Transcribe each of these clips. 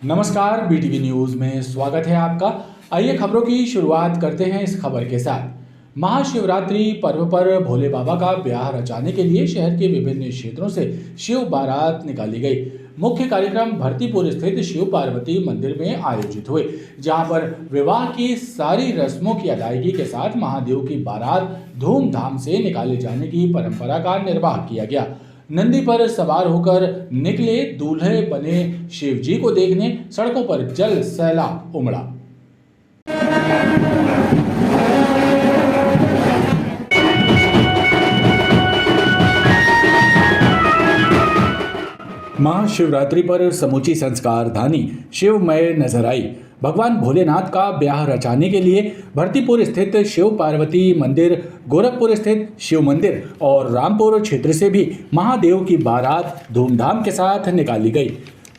नमस्कार, BTV news में स्वागत है आपका। आइए खबरों की शुरुआत करते हैं इस खबर के साथ। महाशिवरात्रि पर्व पर भोले बाबा का ब्याह रचाने के लिए शहर के विभिन्न क्षेत्रों से शिव बारात निकाली गई। मुख्य कार्यक्रम भरतीपुर स्थित शिव पार्वती मंदिर में आयोजित हुए, जहां पर विवाह की सारी रस्मों की अदायगी के साथ महादेव की बारात धूमधाम से निकाले जाने की परंपरा का निर्वाह किया गया। नंदी पर सवार होकर निकले दूल्हे बने शिव जी को देखने सड़कों पर जल सैलाब उमड़ा। महाशिवरात्रि पर समूची संस्कार धानी शिवमय नजर आई। भगवान भोलेनाथ का ब्याह रचाने के लिए भरतीपुर स्थित शिव पार्वती मंदिर, गोरखपुर स्थित शिव मंदिर और रामपुर क्षेत्र से भी महादेव की बारात धूमधाम के साथ निकाली गई।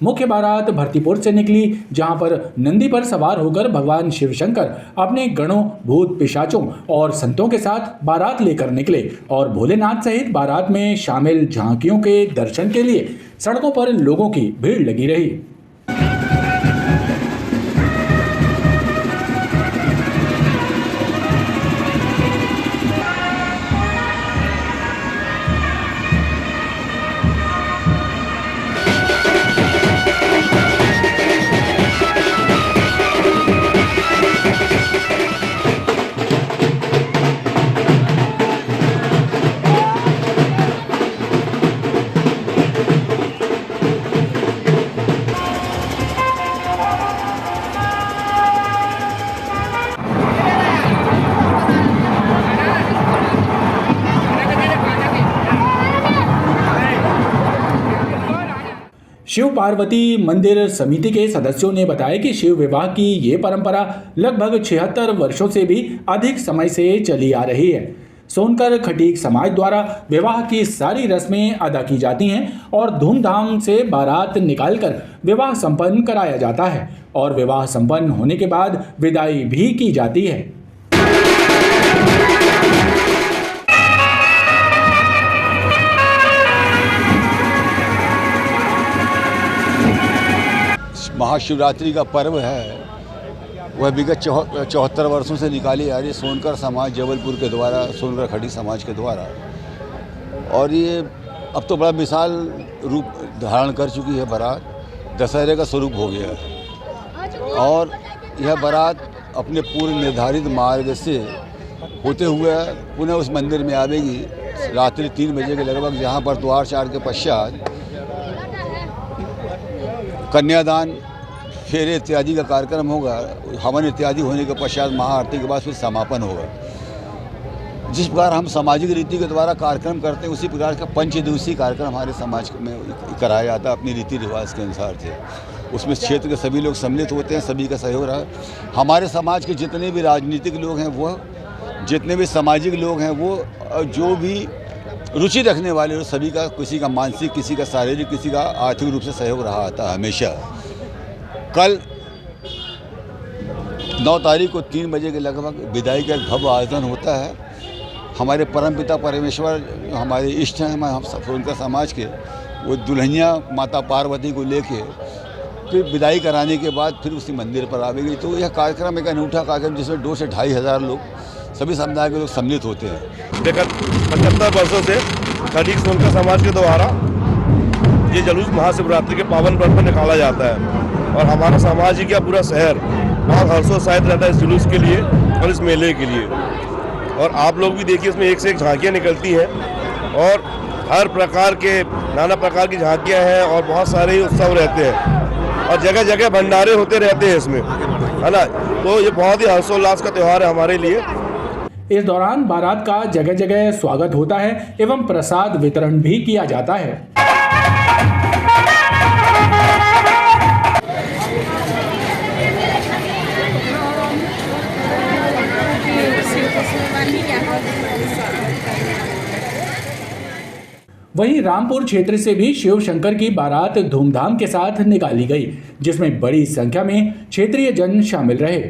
मुख्य बारात भरतीपुर से निकली, जहां पर नंदी पर सवार होकर भगवान शिव शंकर अपने गणों, भूत पिशाचों और संतों के साथ बारात लेकर निकले और भोलेनाथ सहित बारात में शामिल झांकियों के दर्शन के लिए सड़कों पर लोगों की भीड़ लगी रही। शिव पार्वती मंदिर समिति के सदस्यों ने बताया कि शिव विवाह की ये परंपरा लगभग 76 वर्षों से भी अधिक समय से चली आ रही है। सोनकर खटीक समाज द्वारा विवाह की सारी रस्में अदा की जाती हैं और धूमधाम से बारात निकालकर विवाह संपन्न कराया जाता है और विवाह संपन्न होने के बाद विदाई भी की जाती है। महाशिवरात्रि का पर्व है, वह विगत 74 वर्षों से निकाली आ रही है सोनकर समाज जबलपुर के द्वारा, सोनकर खटी समाज के द्वारा। और ये अब तो बड़ा विशाल रूप धारण कर चुकी है। बारात दशहरे का स्वरूप हो गया है और यह बारात अपने पूर्व निर्धारित मार्ग से होते हुए पुनः उस मंदिर में आवेगी रात्रि 3 बजे के लगभग, जहाँ पर द्वार 4 के पश्चात कन्यादान, फेरे इत्यादि का कार्यक्रम होगा। हवन इत्यादि होने के पश्चात महाआरती के बाद फिर समापन होगा। जिस प्रकार हम सामाजिक रीति के द्वारा कार्यक्रम करते हैं, उसी प्रकार का पंचदिवसीय कार्यक्रम हमारे समाज में कराया जाता है अपनी रीति रिवाज के अनुसार से। उसमें क्षेत्र के सभी लोग सम्मिलित होते हैं, सभी का सहयोग रहा। हमारे समाज के जितने भी राजनीतिक लोग हैं, वो जितने भी सामाजिक लोग हैं, वो जो भी रुचि रखने वाले लोग, सभी का किसी का मानसिक, किसी का शारीरिक, किसी का आर्थिक रूप से सहयोग रहा आता है हमेशा। कल 9 तारीख को 3 बजे के लगभग विदाई का भव्य आयोजन होता है। हमारे परमपिता परमेश्वर, हमारे इष्ट हैं, हम सोनकर समाज के, वो दुल्हनिया माता पार्वती को लेके फिर विदाई कराने के बाद फिर उसी मंदिर पर आवेगी। तो यह कार्यक्रम एक अनूठा कार्यक्रम, जिसमें 2 से 2,500 लोग, सभी समुदाय के लोग सम्मिलित होते हैं। विगत 75 वर्षों से खटीक सोनकर समाज के द्वारा ये जुलूस महाशिवरात्रि के पावन पर्व पर निकाला जाता है और हमारा समाज ही क्या पूरा शहर बहुत हर्षोत्साहित रहता है इस जुलूस के लिए और इस मेले के लिए। और आप लोग भी देखिए, इसमें एक से एक झांकियाँ निकलती हैं और हर प्रकार के नाना प्रकार की झांकियाँ हैं और बहुत सारे उत्सव रहते हैं और जगह जगह भंडारे होते रहते हैं इसमें, है ना। तो ये बहुत ही हर्षोल्लास का त्यौहार है हमारे लिए। इस दौरान बारात का जगह जगह स्वागत होता है एवं प्रसाद वितरण भी किया जाता है। वहीं रामपुर क्षेत्र से भी शिव शंकर की बारात धूमधाम के साथ निकाली गई, जिसमें बड़ी संख्या में क्षेत्रीय जन शामिल रहे।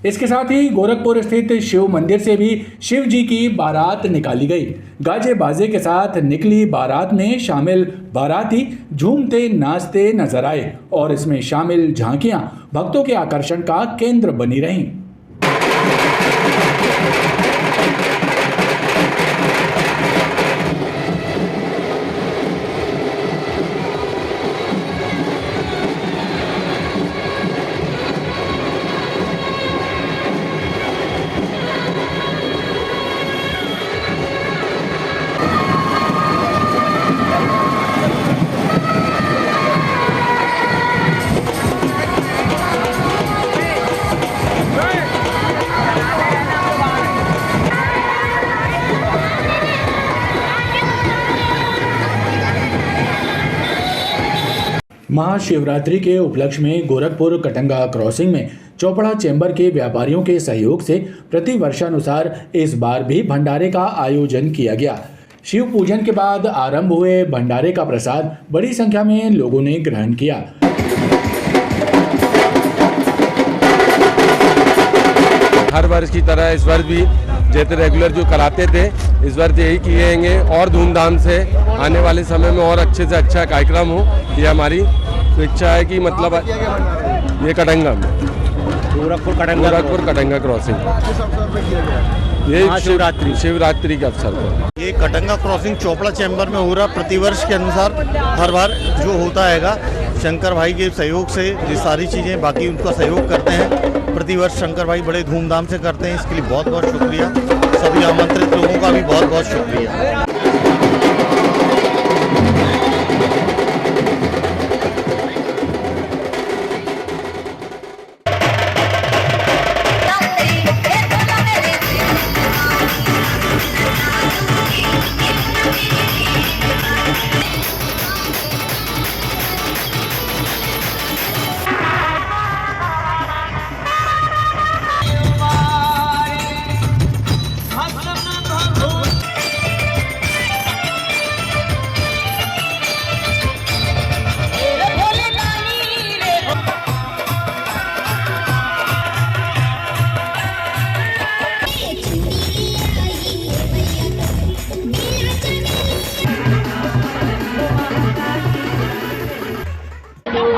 इसके साथ ही गोरखपुर स्थित शिव मंदिर से भी शिव जी की बारात निकाली गई। गाजे बाजे के साथ निकली बारात में शामिल बाराती झूमते नाचते नजर आए और इसमें शामिल झांकियां भक्तों के आकर्षण का केंद्र बनी रहीं। महाशिवरात्रि के उपलक्ष्य में गोरखपुर कटंगा क्रॉसिंग में चौपड़ा चैम्बर के व्यापारियों के सहयोग से प्रति वर्षानुसार इस बार भी भंडारे का आयोजन किया गया। शिव पूजन के बाद आरंभ हुए भंडारे का प्रसाद बड़ी संख्या में लोगों ने ग्रहण किया। हर वर्ष की तरह इस वर्ष भी जैसे रेगुलर जो कराते थे इस वर्ष यही किएंगे और धूमधाम से आने वाले समय में और अच्छे से अच्छा कार्यक्रम हो, ये हमारी इच्छा है कि मतलब ये कटंगा में गोरखपुर कटंगा क्रॉसिंग ये शिवरात्रि के अवसर पर ये कटंगा क्रॉसिंग चोपड़ा चैम्बर में हो रहा। प्रतिवर्ष के अनुसार हर बार जो होता हैगा शंकर भाई के सहयोग से ये सारी चीज़ें बाकी उनका सहयोग करते हैं। प्रतिवर्ष शंकर भाई बड़े धूमधाम से करते हैं, इसके लिए बहुत बहुत शुक्रिया। सभी आमंत्रित लोगों का भी बहुत बहुत शुक्रिया।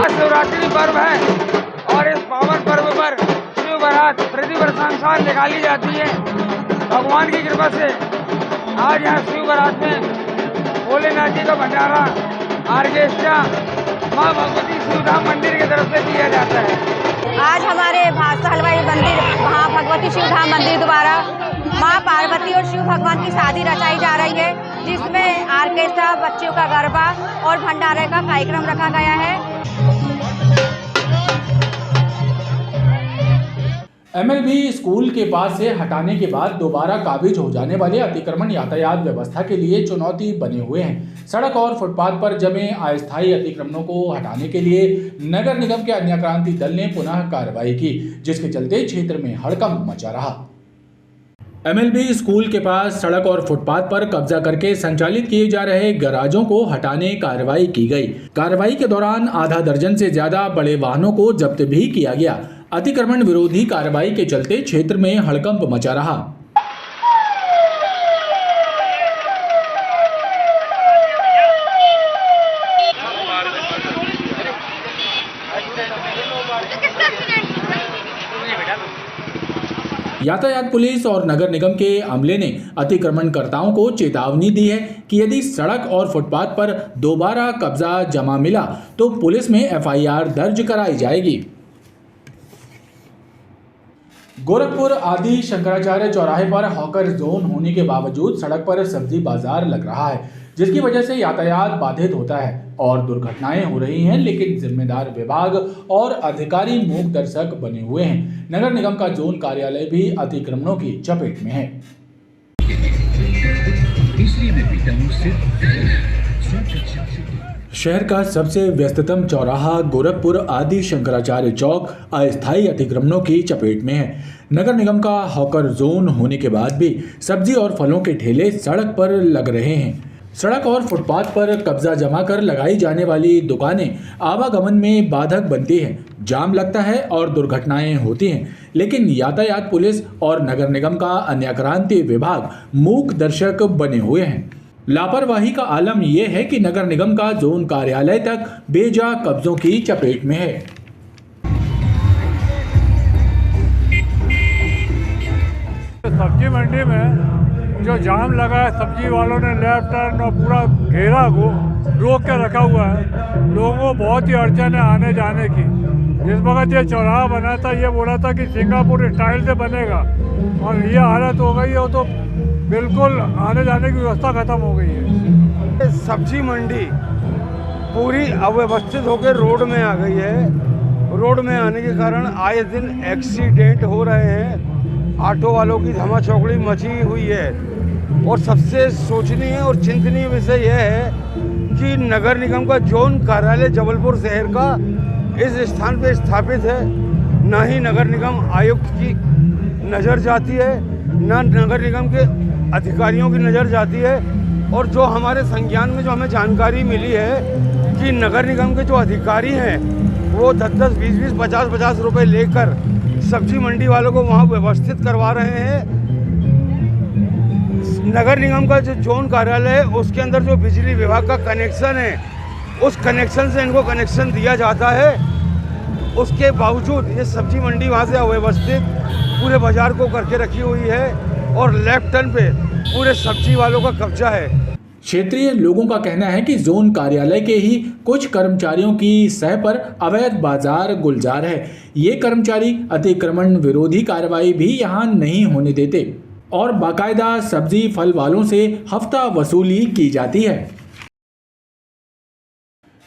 शिवरात्रि पर्व है और इस पावन पर्व पर शिव बारात प्रतिवर्षानुसार निकाली जाती है। भगवान की कृपा से आज यहाँ शिव बारात में भोलेनाथ जी का भंडारा ऑर्केस्ट्रा माँ भगवती शिवधाम मंदिर की तरफ से दिया जाता है। आज हमारे भास्कर हलवाई मंदिर वहाँ भगवती शिवधाम मंदिर द्वारा माँ पार्वती और शिव भगवान की शादी रचाई जा रही है, जिसमें ऑर्केस्ट्रा, बच्चों का गरबा और भंडारे का कार्यक्रम रखा गया है। एमएलबी स्कूल के पास से हटाने के बाद दोबारा काबिज हो जाने वाले अतिक्रमण यातायात व्यवस्था के लिए चुनौती बने हुए हैं। सड़क और फुटपाथ पर जमे अस्थायी अतिक्रमणों को हटाने के लिए नगर निगम के अन्य क्रांति दल ने पुनः कार्रवाई की, जिसके चलते क्षेत्र में हड़कंप मचा रहा। एमएलबी स्कूल के पास सड़क और फुटपाथ पर कब्जा करके संचालित किए जा रहे गैराजों को हटाने कार्रवाई की गई। कार्रवाई के दौरान आधा दर्जन से ज्यादा बड़े वाहनों को जब्त भी किया गया। अतिक्रमण विरोधी कार्रवाई के चलते क्षेत्र में हड़कंप मचा रहा। यातायात पुलिस और नगर निगम के अमले ने अतिक्रमणकर्ताओं को चेतावनी दी है कि यदि सड़क और फुटपाथ पर दोबारा कब्जा जमा मिला तो पुलिस में एफआईआर दर्ज कराई जाएगी। गोरखपुर आदि शंकराचार्य चौराहे पर हॉकर जोन होने के बावजूद सड़क पर सब्जी बाजार लग रहा है, जिसकी वजह से यातायात बाधित होता है और दुर्घटनाएं हो रही हैं। लेकिन जिम्मेदार विभाग और अधिकारी मूक दर्शक बने हुए हैं। नगर निगम का जोन कार्यालय भी अतिक्रमणों की चपेट में है। शहर का सबसे व्यस्ततम चौराहा गोरखपुर आदि शंकराचार्य चौक अस्थायी अतिक्रमणों की चपेट में है। नगर निगम का हॉकर जोन होने के बाद भी सब्जी और फलों के ठेले सड़क पर लग रहे हैं। सड़क और फुटपाथ पर कब्जा जमा कर लगाई जाने वाली दुकानें आवागमन में बाधक बनती हैं, जाम लगता है और दुर्घटनाएं होती हैं। लेकिन यातायात पुलिस और नगर निगम का अन्याक्रांति विभाग मूक दर्शक बने हुए हैं। लापरवाही का आलम यह है कि नगर निगम का जोन कार्यालय तक बेजा कब्जों की चपेट में है। सब्जी मंडी में जो जाम लगा है, सब्जी वालों ने लेफ्ट टर्न और पूरा घेरा को रोक के रखा हुआ है। लोगों को बहुत ही अड़चन है आने जाने की। जिस वक्त ये चौराहा बना था, ये बोला था कि सिंगापुर स्टाइल से बनेगा, और ये हालत हो गई है तो बिल्कुल आने जाने की व्यवस्था खत्म हो गई है। सब्जी मंडी पूरी अव्यवस्थित होकर रोड में आ गई है। रोड में आने के कारण आए दिन एक्सीडेंट हो रहे हैं। ऑटो वालों की धमा चौकड़ी मची हुई है। और सबसे सोचनीय और चिंतनीय विषय यह है कि नगर निगम का जोन कार्यालय जबलपुर शहर का इस स्थान पर स्थापित है। न ही नगर निगम आयुक्त की नज़र जाती है, न नगर निगम के अधिकारियों की नज़र जाती है। और जो हमारे संज्ञान में जो हमें जानकारी मिली है कि नगर निगम के जो अधिकारी हैं वो 10-10, 20-20, 50-50 रुपये लेकर सब्जी मंडी वालों को वहाँ व्यवस्थित करवा रहे हैं। नगर निगम का जो जोन कार्यालय है उसके अंदर जो बिजली विभाग का कनेक्शन है, उस कनेक्शन से इनको कनेक्शन दिया जाता है। उसके बावजूद ये सब्जी मंडी वहाँ से अव्यवस्थित पूरे बाजार को करके रखी हुई है और लेफ्ट टर्न पे पूरे सब्जी वालों का कब्जा है। क्षेत्रीय लोगों का कहना है कि जोन कार्यालय के ही कुछ कर्मचारियों की सह पर अवैध बाजार गुलजार है। ये कर्मचारी अतिक्रमण विरोधी कार्रवाई भी यहाँ नहीं होने देते और बाकायदा सब्जी फल वालों से हफ्ता वसूली की जाती है।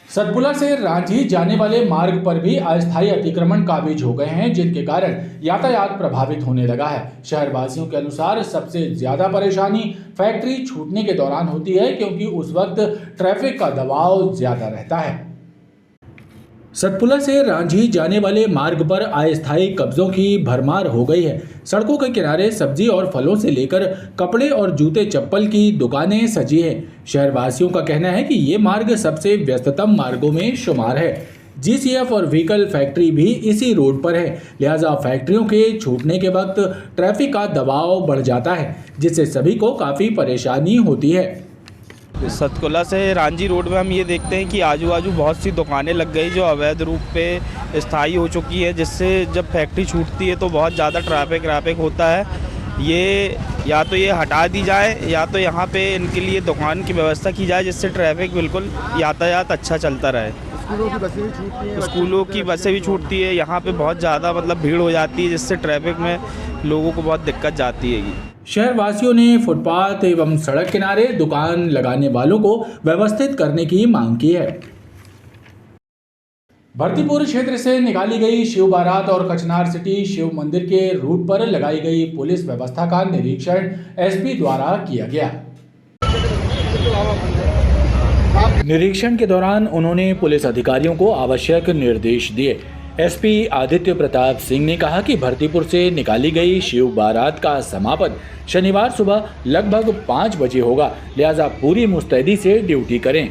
सतपुड़ा से रांची जाने वाले मार्ग पर भी अस्थायी अतिक्रमण काबिज हो गए हैं, जिनके कारण यातायात प्रभावित होने लगा है। शहरवासियों के अनुसार सबसे ज्यादा परेशानी फैक्ट्री छूटने के दौरान होती है, क्योंकि उस वक्त ट्रैफिक का दबाव ज्यादा रहता है। सतपुड़ा से रांची जाने वाले मार्ग पर अस्थायी कब्जों की भरमार हो गई है। सड़कों के किनारे सब्जी और फलों से लेकर कपड़े और जूते चप्पल की दुकानें सजी हैं। शहरवासियों का कहना है कि ये मार्ग सबसे व्यस्ततम मार्गों में शुमार है। GCF और व्हीकल फैक्ट्री भी इसी रोड पर है, लिहाजा फैक्ट्रियों के छूटने के वक्त ट्रैफिक का दबाव बढ़ जाता है, जिससे सभी को काफ़ी परेशानी होती है। सतपुड़ा से रांची रोड में हम ये देखते हैं कि आजू बाजू बहुत सी दुकानें लग गई जो अवैध रूप पे स्थायी हो चुकी है, जिससे जब फैक्ट्री छूटती है तो बहुत ज़्यादा ट्रैफिक होता है। ये या तो ये हटा दी जाए या तो यहाँ पे इनके लिए दुकान की व्यवस्था की जाए, जिससे ट्रैफिक बिल्कुल यातायात अच्छा चलता रहे। स्कूलों की बसें भी छूटती है, यहाँ पे बहुत ज़्यादा भीड़ हो जाती है, जिससे ट्रैफिक में लोगों को बहुत दिक्कत जाती है। शहरवासियों ने फुटपाथ एवं सड़क किनारे दुकान लगाने वालों को व्यवस्थित करने की मांग की है। भरतीपुर क्षेत्र से निकाली गई शिव बारात और कचनार सिटी शिव मंदिर के रूट पर लगाई गई पुलिस व्यवस्था का निरीक्षण SP द्वारा किया गया। निरीक्षण के दौरान उन्होंने पुलिस अधिकारियों को आवश्यक निर्देश दिए। SP आदित्य प्रताप सिंह ने कहा कि भरतीपुर से निकाली गई शिव बारात का समापन शनिवार सुबह लगभग 5 बजे होगा, लिहाजा पूरी मुस्तैदी से ड्यूटी करें।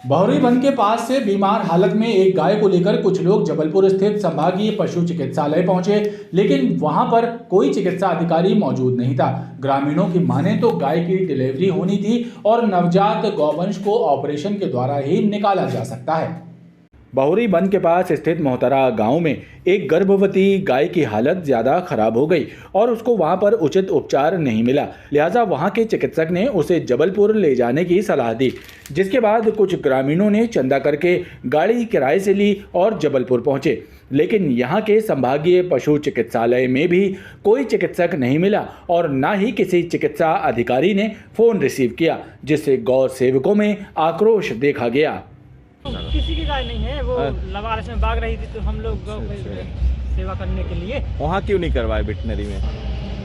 बहरी वन के पास से बीमार हालत में एक गाय को लेकर कुछ लोग जबलपुर स्थित संभागीय पशु चिकित्सालय पहुंचे, लेकिन वहां पर कोई चिकित्सा अधिकारी मौजूद नहीं था। ग्रामीणों की माने तो गाय की डिलीवरी होनी थी और नवजात गौवंश को ऑपरेशन के द्वारा ही निकाला जा सकता है। बहरी वन के पास स्थित मोहतरा गांव में एक गर्भवती गाय की हालत ज्यादा खराब हो गई और उसको वहां पर उचित उपचार नहीं मिला, लिहाजा वहां के चिकित्सक ने उसे जबलपुर ले जाने की सलाह दी, जिसके बाद कुछ ग्रामीणों ने चंदा करके गाड़ी किराए से ली और जबलपुर पहुंचे। लेकिन यहां के संभागीय पशु चिकित्सालय में भी कोई चिकित्सक नहीं मिला और न ही किसी चिकित्सा अधिकारी ने फोन रिसीव किया, जिससे गौ सेवकों में आक्रोश देखा गया। किसी की गाय नहीं है, वो लवारस में भाग रही थी तो हम लोग गौ सेवा करने के लिए। वहाँ क्यों नहीं करवाए वेटनरी में?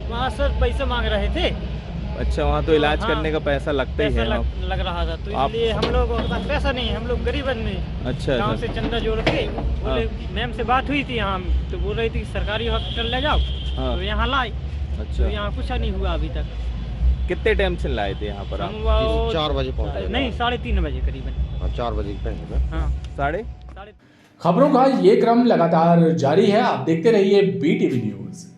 वहाँ सर पैसे मांग रहे थे अच्छा, वहाँ तो इलाज हाँ, करने का पैसा लगता ही पैसा है। लग रहा था, तो आप- इसलिए हम लोग के पास पैसा नहीं है, हम लोग गरीब आदमी। अच्छा, गांव अच्छा। से चंदा जोड़ के बोले, मैम से बात हुई थी यहाँ, तो बोल रही थी कि सरकारी हॉस्पिटल ले जाओ, हाँ। तो यहाँ लाए, अच्छा, तो यहाँ कुछ नहीं हुआ अभी तक। कितने टाइम से लाए थे यहाँ पर हम आप? वो 4 बजे पहुँचे। नहीं, 3:30 बजे करीबन। 4 बजे के टाइम में। हाँ, साढ़े खबरों का ये क्रम लगातार जारी है। आप देखते रहिए BTV न्यूज।